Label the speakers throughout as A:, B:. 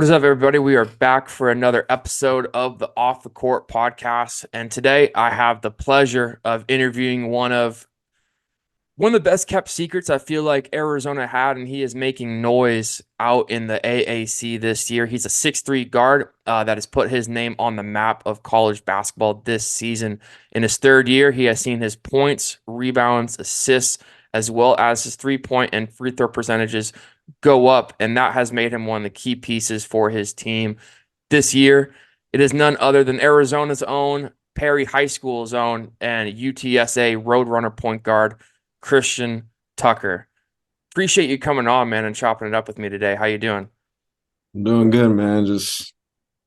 A: What is up, everybody? We are back for another episode of the Off the Court podcast, and today I have the pleasure of interviewing one of the best kept secrets I feel like Arizona had, and he is making noise out in the AAC this year. He's a 6'3" guard that has put his name on the map of college basketball this season. In his third year, he has seen his points, rebounds, assists, as well as his three-point and free throw percentages go up, and that has made him one of the key pieces for his team this year. It is none other than Arizona's own, Perry High School's own, and UTSA Roadrunner point guard, Christian Tucker. Appreciate you coming on, man, and chopping it up with me today. How you doing?
B: I'm doing good, man. Just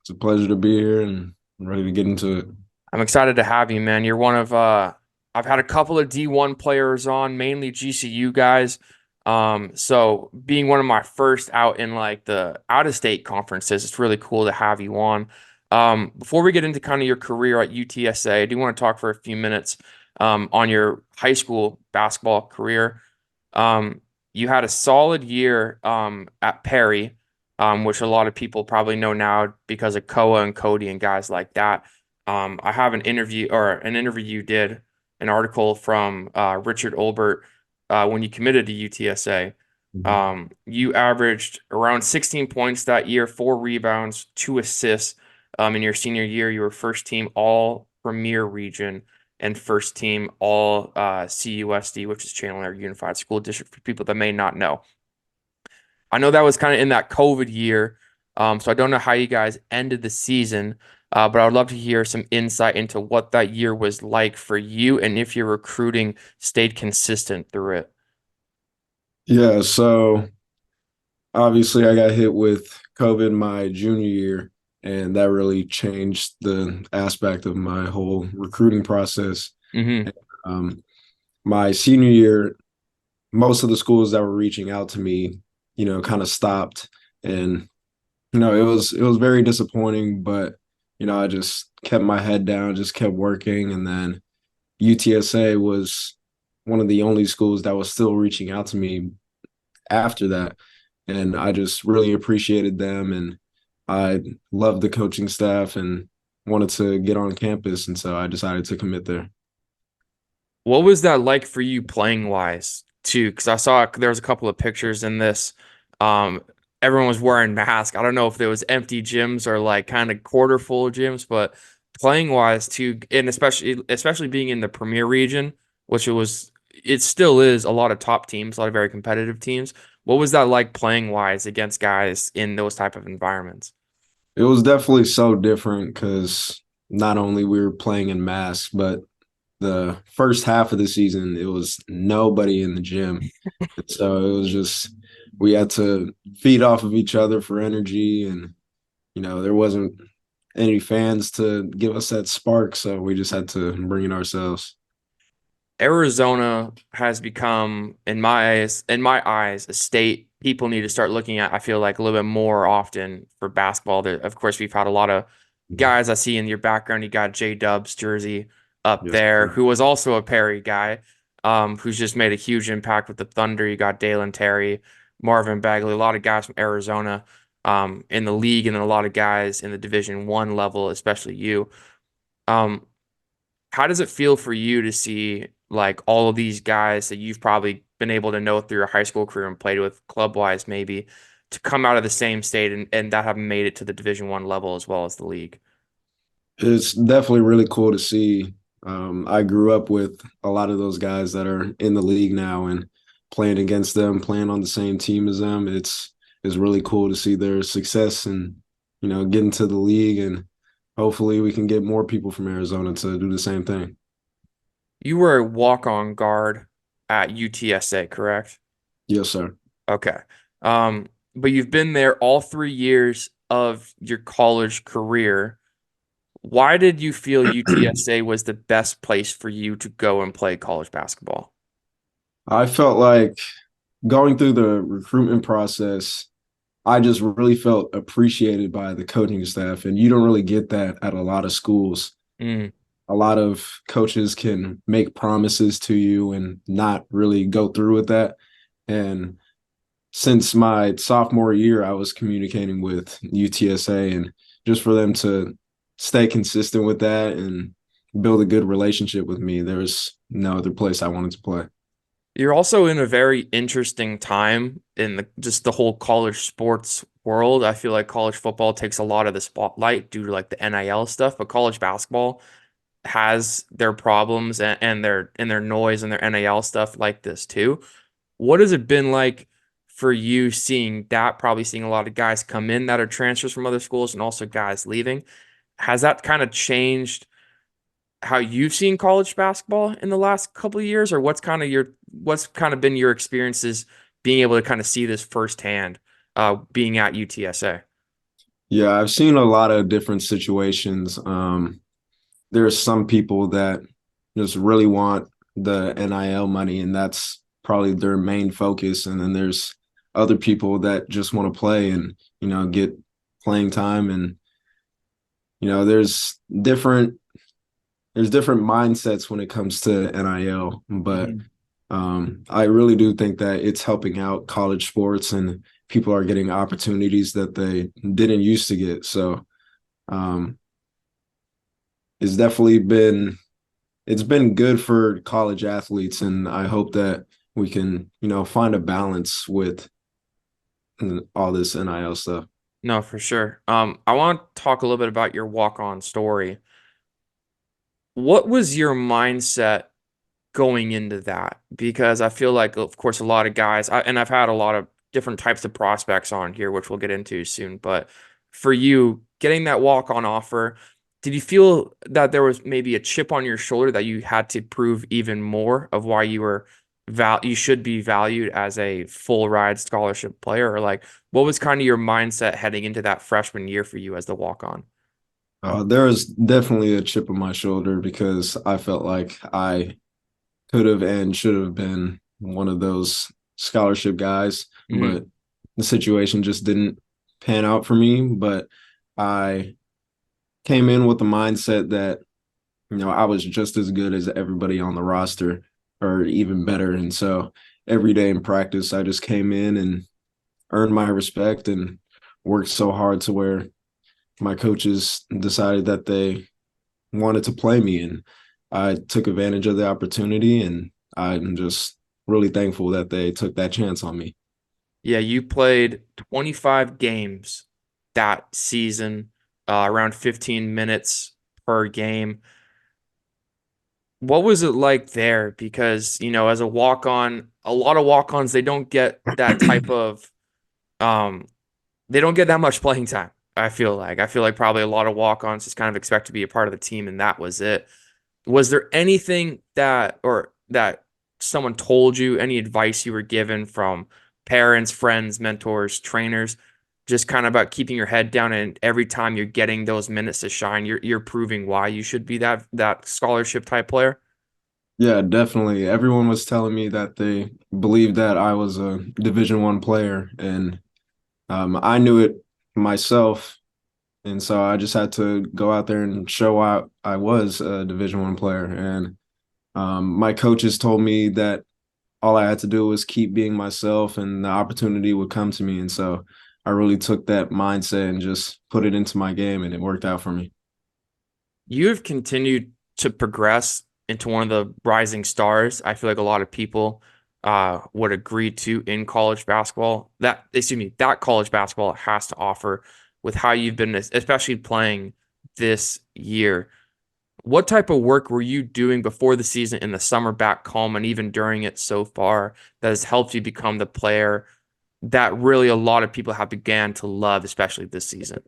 B: it's a pleasure to be here and I'm ready to get into it.
A: I'm excited to have you, man. You're one of I've had a couple of D1 players on, mainly GCU guys. So being one of my first out in like the out of state conferences, it's really cool to have you on. Before we get into kind of your career at UTSA, I do want to talk for a few minutes on your high school basketball career. You had a solid year at Perry, which a lot of people probably know now because of Koa and Cody and guys like that. I have an interview you did, an article from Richard Olbert when you committed to UTSA.
B: Mhm.
A: You averaged around 16 points that year, 4 rebounds, 2 assists. In your senior year, you were first team all Premier Region and first team all CUSD, which is Chandler Unified School District for people that may not know. I know that was kind of in that COVID year, so I don't know how you guys ended the season, but I would love to hear some insight into what that year was like for you and if your recruiting stayed consistent through it.
B: Yeah, so obviously I got hit with COVID my junior year, and that really changed the aspect of my whole recruiting process.
A: Hmm.
B: Um, my senior year, most of the schools that were reaching out to me, kind of stopped, and it was very disappointing, but I just kept my head down, just kept working, and then UTSA was one of the only schools that was still reaching out to me after that. And I just really appreciated them. And I loved the coaching staff and wanted to get on campus. And so I decided to commit there.
A: What was that like for you playing wise too? Because I saw there was a couple of pictures in this. Um, Everyone was wearing masks. I don't know if there was empty gyms or like kind of quarter full gyms, but playing wise too, and especially being in the Premier region, which it still is a lot of top teams, a lot of very competitive teams. What was that like playing wise against guys in those type of environments?
B: It was definitely so different because not only we were playing in masks, but the first half of the season, it was nobody in the gym. And so it was just, we had to feed off of each other for energy. And, there wasn't any fans to give us that spark. So we just had to bring it ourselves.
A: Arizona has become, in my eyes, a state people need to start looking at. I feel like a little bit more often for basketball. Of course, we've had a lot of guys I see in your background. You got J Dub's jersey up
B: Yes,
A: there,
B: sir.
A: who was also a Perry guy, who's just made a huge impact with the Thunder. You got Dalen Terry, Marvin Bagley, a lot of guys from Arizona, in the league, and then a lot of guys in the Division I level, especially you. Um, how does it feel for you to see like all of these guys that you've probably been able to know through your high school career and played with club wise maybe to come out of the same state and that have made it to the Division I level as well as the league?
B: It's definitely really cool to see. I grew up with a lot of those guys that are in the league now and playing against them, playing on the same team as them. It's really cool to see their success and getting to the league, and hopefully we can get more people from Arizona to do the same thing.
A: You were a walk-on guard at UTSA, correct?
B: Yes, sir.
A: Okay. Um, but you've been there all 3 years of your college career. Why did you feel UTSA was the best place for you to go and play college basketball?
B: I felt like going through the recruitment process, I just really felt appreciated by the coaching staff, and you don't really get that at a lot of schools.
A: Mm.
B: A lot of coaches can make promises to you and not really go through with that. And since my sophomore year, I was communicating with UTSA, and just for them to stay consistent with that and build a good relationship with me, there was no other place I wanted to play.
A: You're also in a very interesting time in just the whole college sports world. I feel like college football takes a lot of the spotlight due to like the NIL stuff, but college basketball has their problems and their noise and their NIL stuff like this too. What has it been like for you seeing that? Probably seeing a lot of guys come in that are transfers from other schools and also guys leaving. Has that kind of changed how you've seen college basketball in the last couple of years, or what's kind of been your experiences being able to kind of see this firsthand, being at UTSA?
B: Yeah, I've seen a lot of different situations. There's some people that just really want the NIL money, and that's probably their main focus. And then there's other people that just want to play and, get playing time. And, there's different mindsets when it comes to NIL, but
A: Mhm.
B: I really do think that it's helping out college sports and people are getting opportunities that they didn't used to get. So um, it's definitely been good for college athletes, and I hope that we can, find a balance with all this NIL stuff.
A: No, for sure. I want to talk a little bit about your walk-on story. What was your mindset going into that? Because I feel like, of course, a lot of guys, and I've had a lot of different types of prospects on here, which we'll get into soon. But for you, getting that walk on offer, did you feel that there was maybe a chip on your shoulder that you had to prove even more of why you should be valued as a full ride scholarship player? Or like, what was kind of your mindset heading into that freshman year for you as the walk on?
B: There was definitely a chip on my shoulder because I felt like I could have and should have been one of those scholarship guys,
A: Hmm.
B: but the situation just didn't pan out for me. But I came in with the mindset that, I was just as good as everybody on the roster or even better. And so every day in practice, I just came in and earned my respect and worked so hard to where my coaches decided that they wanted to play me. And I took advantage of the opportunity, and I'm just really thankful that they took that chance on me.
A: Yeah, you played 25 games that season, around 15 minutes per game. What was it like there? Because, as a walk-on, a lot of walk-ons, um, they don't get that much playing time. I feel like probably a lot of walk-ons just kind of expect to be a part of the team, and that was it. Was there anything that someone told you, any advice you were given from parents, friends, mentors, trainers, just kind of about keeping your head down and every time you're getting those minutes to shine, you're proving why you should be that scholarship type player?
B: Yeah, definitely. Everyone was telling me that they believed that I was a Division I player, and I knew it myself. And so I just had to go out there and show out I was a Division I player. And my coaches told me that all I had to do was keep being myself and the opportunity would come to me. And so I really took that mindset and just put it into my game, and it worked out for me.
A: You have continued to progress into one of the rising stars. I feel like a lot of people would agree to in college basketball. That college basketball has to offer with how you've been, especially playing this year. What type of work were you doing before the season in the summer back home and even during it so far that has helped you become the player that really a lot of people have began to love, especially this season?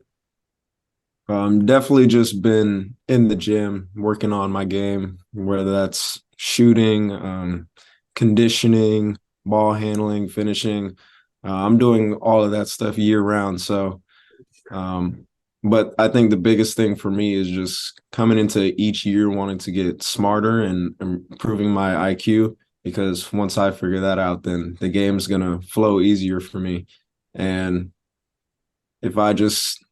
B: Definitely just been in the gym working on my game, whether that's shooting, conditioning, ball handling, finishing. I'm doing all of that stuff year round. So, um, but I think the biggest thing for me is just coming into each year wanting to get smarter and improving my IQ. Because once I figure that out, then the game's gonna flow easier for me. And if I just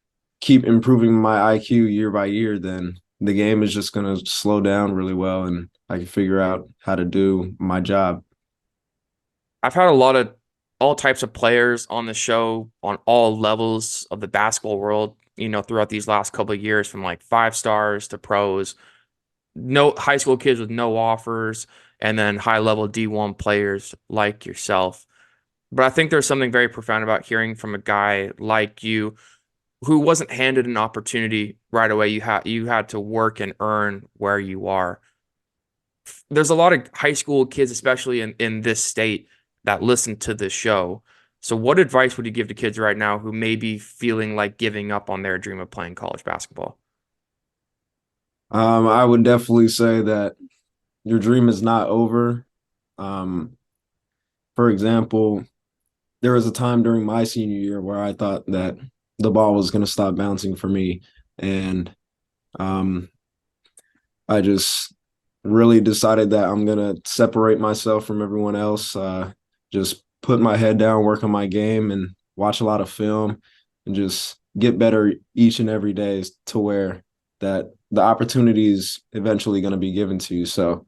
B: keep improving my IQ year by year, then the game is just going to slow down really well and I can figure out how to do my job.
A: I've had all types of players on the show on all levels of the basketball world, throughout these last couple of years, from like 5 stars to pros, no high school kids with no offers, and then high level D1 players like yourself. But I think there's something very profound about hearing from a guy like you who wasn't handed an opportunity right away. You had to work and earn where you are. There's a lot of high school kids, especially in this state, that listen to this show. So what advice would you give to kids right now who may be feeling like giving up on their dream of playing college basketball?
B: I would definitely say that your dream is not over. Um, for example, there was a time during my senior year where I thought that the ball was going to stop bouncing for me, and um, I just really decided that I'm going to separate myself from everyone else, just put my head down, work on my game, and watch a lot of film, and just get better each and every day to where that the opportunity is eventually going to be given to you. So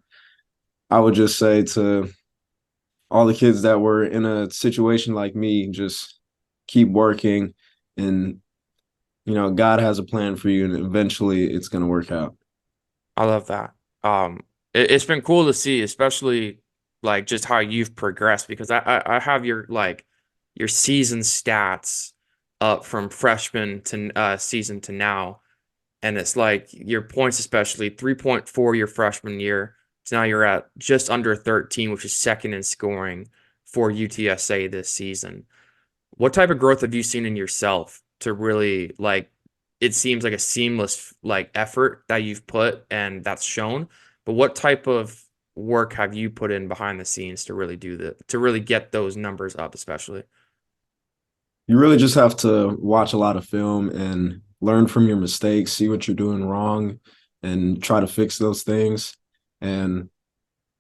B: I would just say to all the kids that were in a situation like me, just keep working, and God has a plan for you, and eventually it's going to work out.
A: I love that. It's been cool to see, especially like just how you've progressed, because I have your season stats up from freshman to season to now, and it's like your points, especially 3.4 your freshman year. So now you're at just under 13, which is second in scoring for UTSA this season. What type of growth have you seen in yourself to really like it seems like a seamless like effort that you've put and that's shown, but what type of work have you put in behind the scenes to really to really get those numbers up, especially?
B: You really just have to watch a lot of film and learn from your mistakes, see what you're doing wrong, and try to fix those things. And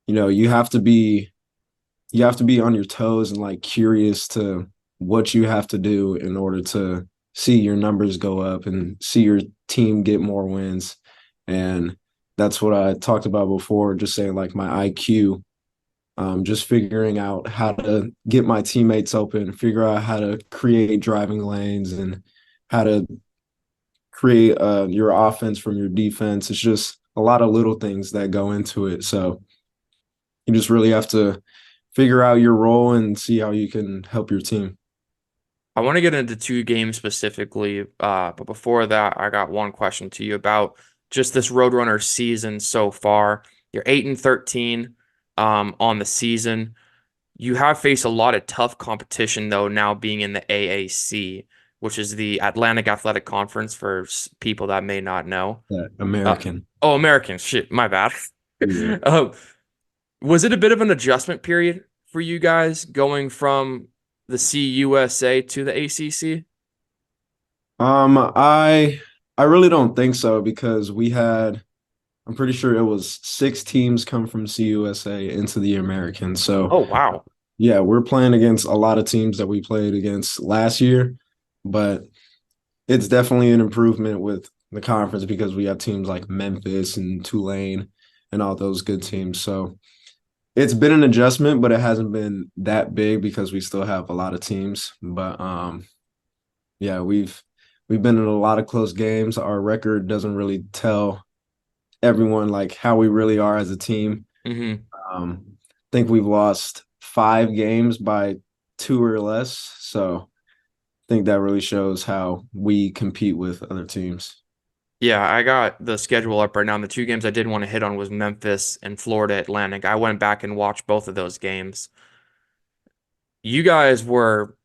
B: you have to be on your toes and like curious to what you have to do in order to see your numbers go up and see your team get more wins. And that's what I talked about before, just saying like my IQ, just figuring out how to get my teammates open, figure out how to create driving lanes and how to create your offense from your defense. It's just a lot of little things that go into it. So you just really have to figure out your role and see how you can help your team.
A: I want to get into 2 games specifically, but before that, I got one question to you about just this Roadrunner season so far. You're 8-13 on the season. You have faced a lot of tough competition, though, now being in the AAC, which is the Atlantic Athletic Conference for people that may not know.
B: That
A: Uh,
B: American.
A: oh, Americans. Shit, my bad.
B: Yeah.
A: Um, was it a bit of an adjustment period for you guys going from the CUSA to the ACC?
B: I really don't think so because I'm pretty sure it was 6 teams come from CUSA into the American. So
A: Oh, wow.
B: yeah, we're playing against a lot of teams that we played against last year, but it's definitely an improvement with the conference because we have teams like Memphis and Tulane and all those good teams. So it's been an adjustment, but it hasn't been that big because we still have a lot of teams. But yeah, we've been in a lot of close games. Our record doesn't really tell everyone like how we really are as a team.
A: Hmm.
B: I think we've lost 5 games by 2 or less. So I think that really shows how we compete with other teams.
A: Yeah, I got the schedule up right now. And the 2 games I did want to hit on was Memphis and Florida Atlantic. I went back and watched both of those games. You guys were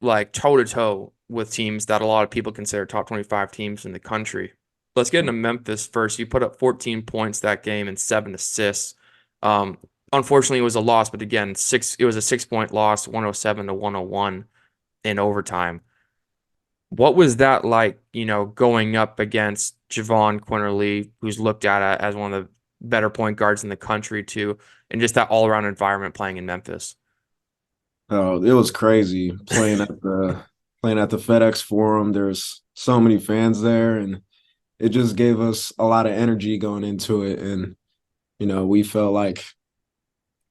A: like toe to toe with teams that a lot of people consider top 25 teams in the country. Let's get into Memphis first. You put up 14 points that game and 7 assists. Um, Unfortunately, it was a loss, but again, it was a 6 point loss, 107 to 101 in overtime. What was that like, going up against Javon Quinterly, who's looked at as one of the better point guards in the country too, and just that all around environment playing in Memphis?
B: Oh, it was crazy playing at the FedEx Forum. There's so many fans there, and it just gave us a lot of energy going into it. And we felt like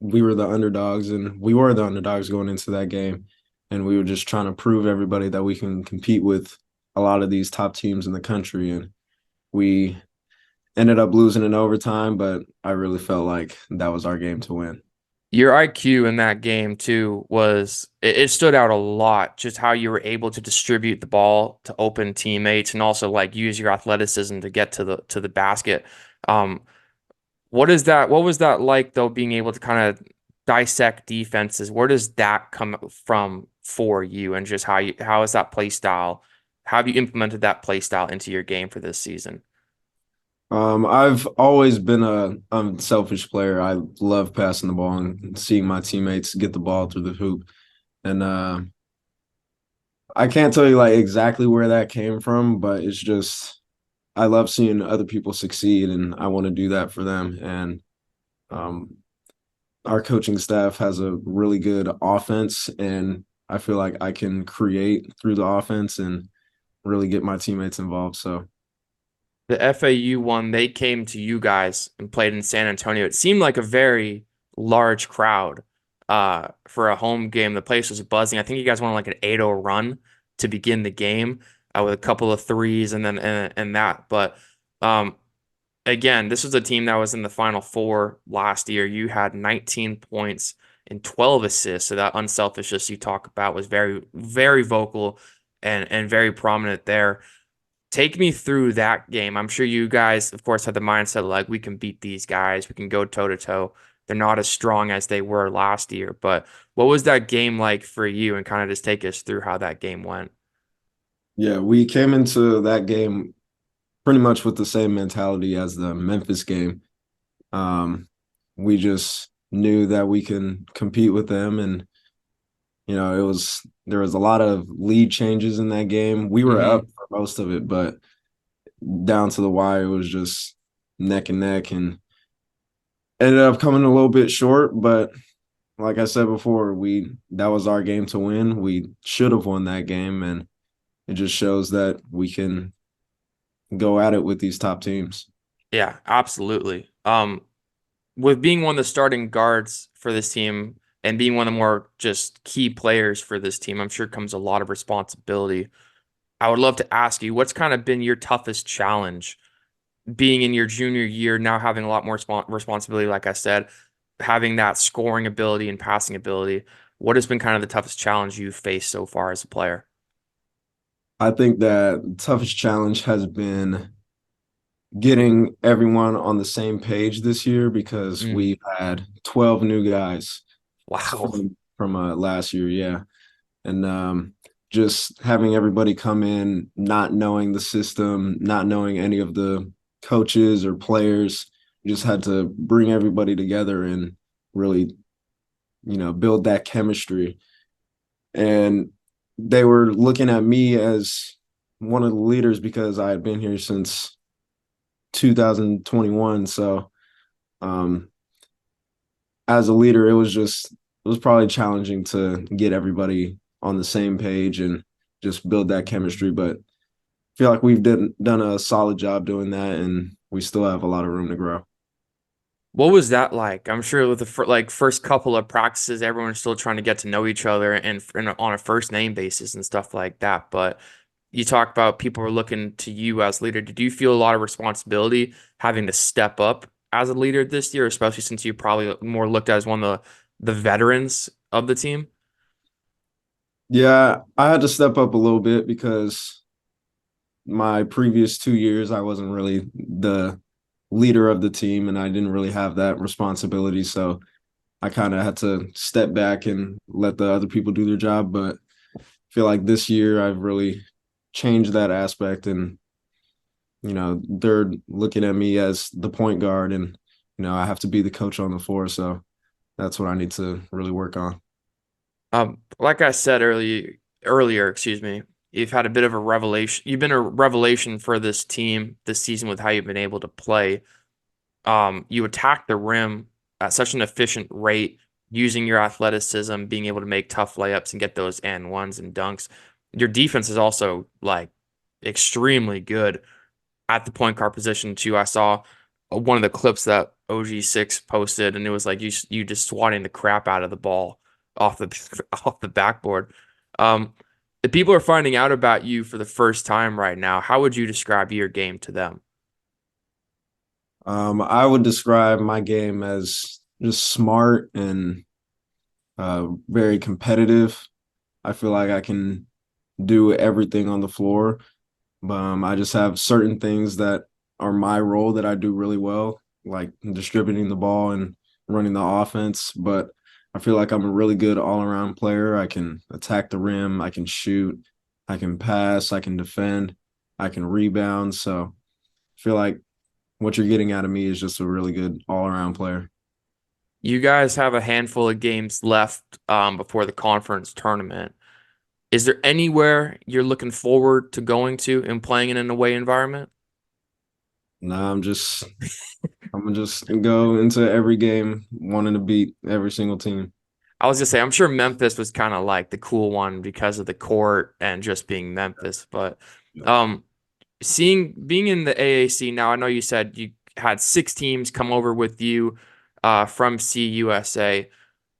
B: we were the underdogs, and we were the underdogs going into that game. and we were just trying to prove everybody that we can compete with a lot of these top teams in the country. And we ended up losing in overtime, but I really felt like that was our game to win.
A: Your IQ in that game too was it stood out a lot, just how you were able to distribute the ball to open teammates and also like use your athleticism to get to the basket. Um, what was that like though, being able to kind of dissect defenses? Where does that come from for you and just how is that play style? How have you implemented that play style into your game for this season?
B: I've always been a unselfish player. I love passing the ball and seeing my teammates get the ball through the hoop. And I can't tell you like exactly where that came from, but it's just I love seeing other people succeed, and I want to do that for them. And um, our coaching staff has a really good offense, and I feel like I can create through the offense and really get my teammates involved. So
A: The FAU one, they came to you guys and played in San Antonio. It seemed like a very large crowd for a home game. The place was buzzing. I think you guys went on like an 8-0 run to begin the game with a couple of threes and then and that. But um, again, this was a team that was in the Final Four last year. You had 19 points and 12 assists. So that unselfishness you talk about was very, very vocal and very prominent there. Take me through that game. I'm sure you guys, of course, had the mindset like we can beat these guys. We can go toe to toe. They're not as strong as they were last year. But what was that game like for you? And kind of just take us through how that game went.
B: yeah, we came into that game pretty much with the same mentality as the Memphis game. Um, we just knew that we can compete with them, and it was there was a lot of lead changes in that game. We were
A: Hmm.
B: up for most of it, but down to the wire, it was just neck and neck, and ended up coming a little bit short. But like I said before, we that was our game to win. We should have won that game, and it just shows that we can go at it with these top teams.
A: Yeah, absolutely. With being one of the starting guards for this team and being one of the more just key players for this team, I'm sure comes a lot of responsibility. I would love to ask you, what's kind of been your toughest challenge being in your junior year, now having a lot more responsibility, like I said, having that scoring ability and passing ability? What has been kind of the toughest challenge you've faced so far as a player?
B: I think that the toughest challenge has been getting everyone on the same page this year because
A: Mm,
B: we've had 12 new guys
A: wow.
B: from last year, yeah. And just having everybody come in not knowing the system, not knowing any of the coaches or players, just had to bring everybody together and really, build that chemistry. And they were looking at me as one of the leaders because I had been here since 2021. So, um, as a leader, it was probably challenging to get everybody on the same page and just build that chemistry. But I feel like we've done a solid job doing that, and we still have a lot of room to grow.
A: What was that like? I'm sure with the like first couple of practices, everyone's still trying to get to know each other and on a first name basis and stuff like that. But you talk about people are looking to you as leader. Did you feel a lot of responsibility having to step up as a leader this year, especially since you probably more looked at as one of the veterans of the team?
B: Yeah, I had to step up a little bit because my previous 2 years, I wasn't really the leader of the team, and I didn't really have that responsibility. So I kind of had to step back and let the other people do their job. But I feel like this year I've really changed that aspect, and they're looking at me as the point guard, and I have to be the coach on the floor. So that's what I need to really work on.
A: Like I said earlier, excuse me, you've had a bit of a revelation. You've been a revelation for this team this season with how you've been able to play. You attack the rim at such an efficient rate, using your athleticism, being able to make tough layups and get those and ones and dunks. Your defense is also like extremely good at the point guard position too. I saw one of the clips that OG6 posted, and it was like you just swatting the crap out of the ball off the off the backboard. If people are finding out about you for the first time right now, how would you describe your game to them?
B: I would describe my game as just smart and very competitive. I feel like I can do everything on the floor. I just have certain things that are my role that I do really well, like distributing the ball and running the offense. But I feel like I'm a really good all around player. I can attack the rim, I can shoot, I can pass, I can defend, I can rebound. So I feel like what you're getting out of me is just a really good all around player.
A: You guys have a handful of games left before the conference tournament. Is there anywhere you're looking forward to going to and playing in an away environment?
B: Nah, I'm gonna just go into every game wanting to beat every single team.
A: I was gonna say, I'm sure Memphis was kind of like the cool one because of the court and just being Memphis. But um, being in the AAC now, I know you said you had 6 teams come over with you from CUSA.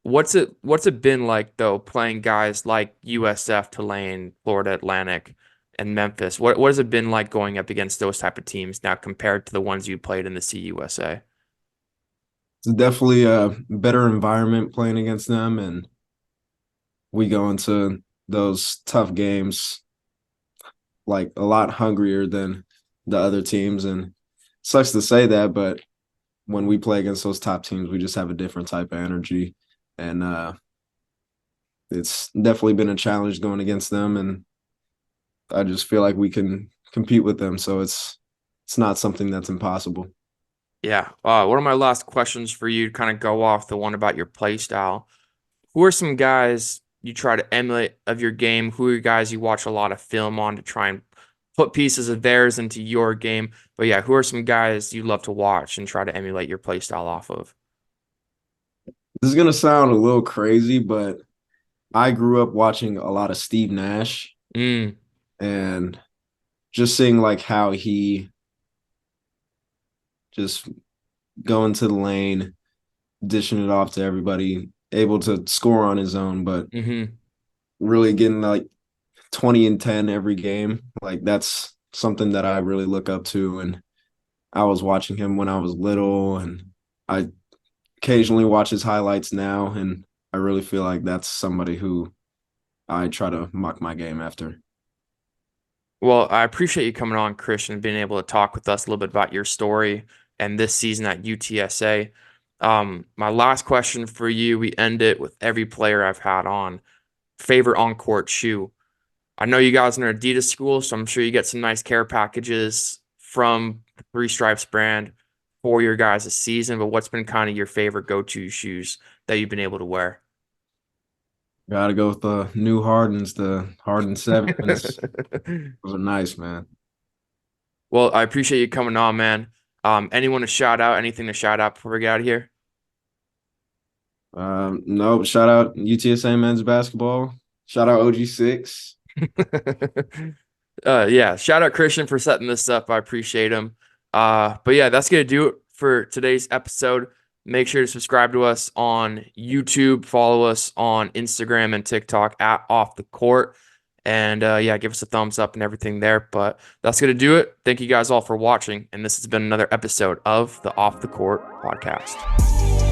A: What's it been like though, playing guys like USF, Tulane, Florida Atlantic, and Memphis? What has it been like going up against those type of teams now compared to the ones you played in the CUSA?
B: It's definitely a better environment playing against them, and we go into those tough games like a lot hungrier than the other teams. And it sucks to say that, but when we play against those top teams, we just have a different type of energy. And it's definitely been a challenge going against them. And I just feel like we can compete with them. So it's not something that's impossible.
A: Yeah. One of my last questions for you to kind of go off the one about your play style. Who are some guys you try to emulate of your game? Who are guys you watch a lot of film on to try and put pieces of theirs into your game? But yeah, who are some guys you love to watch and try to emulate your play style off of?
B: This is gonna sound a little crazy, but I grew up watching a lot of Steve Nash
A: Mm,
B: and just seeing like how he just go into the lane, dishing it off to everybody, able to score on his own, but
A: hmm
B: really getting like 20 and 10 every game. Like that's something that I really look up to. And I was watching him when I was little, and I occasionally watch his highlights now. And I really feel like that's somebody who I try to mock my game after.
A: Well, I appreciate you coming on, Christian, and being able to talk with us a little bit about your story and this season at UTSA. My last question for you, we end it with every player I've had on. Favorite on-court shoe? I know you guys are an Adidas school, so I'm sure you get some nice care packages from the Three Stripes brand for your guys' season, but what's been kind of your favorite go-to shoes that you've been able to wear?
B: Gotta go with the new Hardens, the Harden sevens. Those are nice, man.
A: Well, I appreciate you coming on, man. Anyone to shout out, anything to shout out before we get out of here?
B: No, shout out UTSA men's basketball. Shout out OG6.
A: Yeah, shout out Christian for setting this up. I appreciate him. But yeah, that's gonna do it for today's episode. Make sure to subscribe to us on YouTube, follow us on Instagram and TikTok at Off the Court. And yeah, give us a thumbs up and everything there. But that's gonna do it. Thank you guys all for watching. And this has been another episode of the Off the Court podcast.